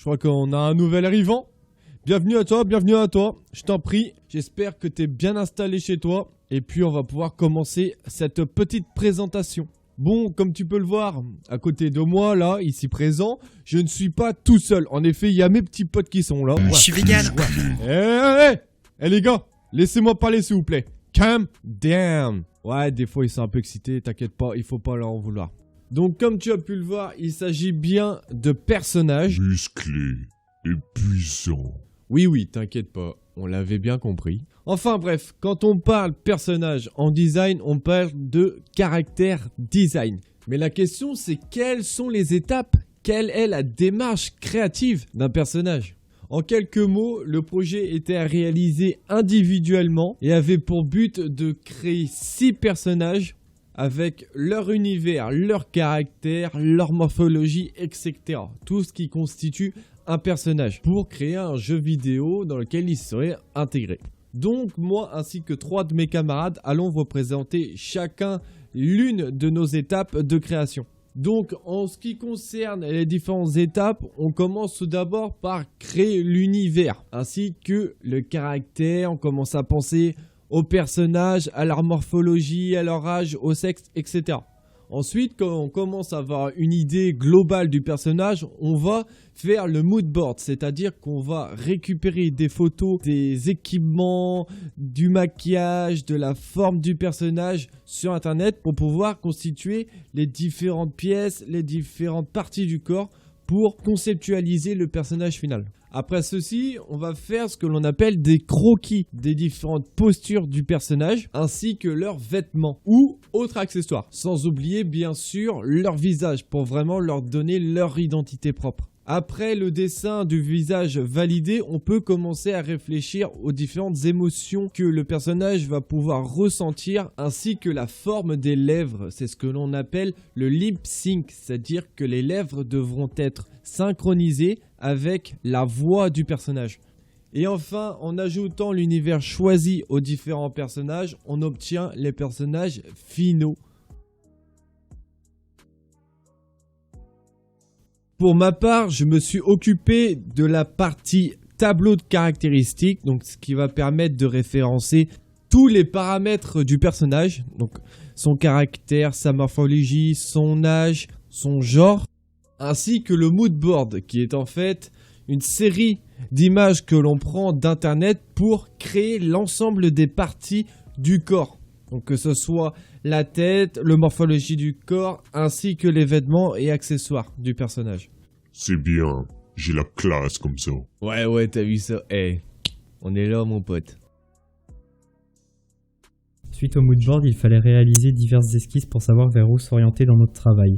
crois qu'on a un nouvel arrivant. Bienvenue à toi, je t'en prie. J'espère que tu es bien installé chez toi. Et puis on va pouvoir commencer cette petite présentation. Bon, comme tu peux le voir, à côté de moi, là, ici présent, je ne suis pas tout seul. En effet, il y a mes petits potes qui sont là. Je suis vegan. Eh les gars, laissez-moi parler s'il vous plaît. Calm down. Ouais, des fois ils sont un peu excités, t'inquiète pas, il faut pas leur en vouloir. Donc comme tu as pu le voir, il s'agit bien de personnages Musclés et puissants. Oui, t'inquiète pas, on l'avait bien compris. Enfin bref, quand on parle personnage en design, on parle de caractère design. Mais la question c'est quelles sont les étapes, quelle est la démarche créative d'un personnage? En quelques mots, le projet était à réaliser individuellement et avait pour but de créer 6 personnages avec leur univers, leur caractère, leur morphologie, etc. Tout ce qui constitue un personnage pour créer un jeu vidéo dans lequel il serait intégré. Donc moi ainsi que 3 de mes camarades allons vous présenter chacun l'une de nos étapes de création. Donc en ce qui concerne les différentes étapes, on commence tout d'abord par créer l'univers ainsi que le caractère. On commence à penser aux personnages, à leur morphologie, à leur âge, au sexe, etc. Ensuite, quand on commence à avoir une idée globale du personnage, on va faire le mood board, c'est-à-dire qu'on va récupérer des photos, des équipements, du maquillage, de la forme du personnage sur internet pour pouvoir constituer les différentes pièces, les différentes parties du corps pour conceptualiser le personnage final. Après ceci, on va faire ce que l'on appelle des croquis des différentes postures du personnage ainsi que leurs vêtements ou autres accessoires. Sans oublier bien sûr leur visage pour vraiment leur donner leur identité propre. Après le dessin du visage validé, on peut commencer à réfléchir aux différentes émotions que le personnage va pouvoir ressentir ainsi que la forme des lèvres. C'est ce que l'on appelle le lip sync, c'est-à-dire que les lèvres devront être synchronisées avec la voix du personnage. Et enfin, en ajoutant l'univers choisi aux différents personnages, on obtient les personnages finaux. Pour ma part, je me suis occupé de la partie tableau de caractéristiques, donc ce qui va permettre de référencer tous les paramètres du personnage, donc son caractère, sa morphologie, son âge, son genre, ainsi que le mood board, qui est en fait une série d'images que l'on prend d'internet pour créer l'ensemble des parties du corps. Donc que ce soit la tête, le morphologie du corps, ainsi que les vêtements et accessoires du personnage. C'est bien, j'ai la classe comme ça. Ouais, t'as vu ça? On est là mon pote. Suite au moodboard, il fallait réaliser diverses esquisses pour savoir vers où s'orienter dans notre travail.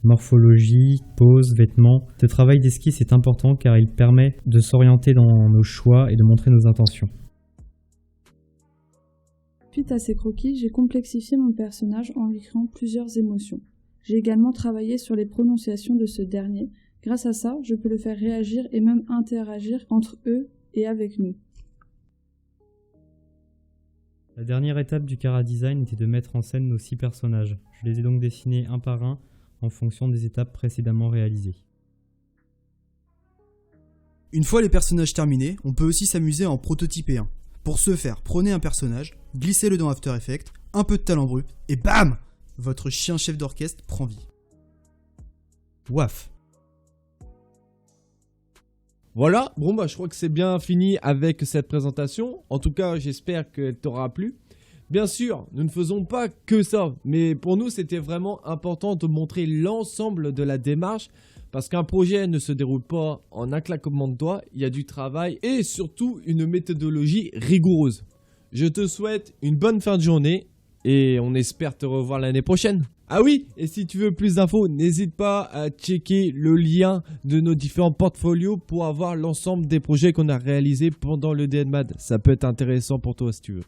Morphologie, pose, vêtements. Ce travail d'esquisse est important car il permet de s'orienter dans nos choix et de montrer nos intentions. Suite à ces croquis, j'ai complexifié mon personnage en lui créant plusieurs émotions. J'ai également travaillé sur les prononciations de ce dernier. Grâce à ça, je peux le faire réagir et même interagir entre eux et avec nous. La dernière étape du chara-design était de mettre en scène nos 6 personnages. Je les ai donc dessinés un par un en fonction des étapes précédemment réalisées. Une fois les personnages terminés, on peut aussi s'amuser à en prototyper un. Pour ce faire, prenez un personnage, glissez-le dans After Effects, un peu de talent brut, et bam! Votre chien chef d'orchestre prend vie. Waf! Voilà, bon je crois que c'est bien fini avec cette présentation. En tout cas, j'espère qu'elle t'aura plu. Bien sûr, nous ne faisons pas que ça, mais pour nous, c'était vraiment important de montrer l'ensemble de la démarche parce qu'un projet ne se déroule pas en un claquement de doigts, il y a du travail et surtout une méthodologie rigoureuse. Je te souhaite une bonne fin de journée et on espère te revoir l'année prochaine. Ah oui, et si tu veux plus d'infos, n'hésite pas à checker le lien de nos différents portfolios pour avoir l'ensemble des projets qu'on a réalisés pendant le DNMAD. Ça peut être intéressant pour toi si tu veux.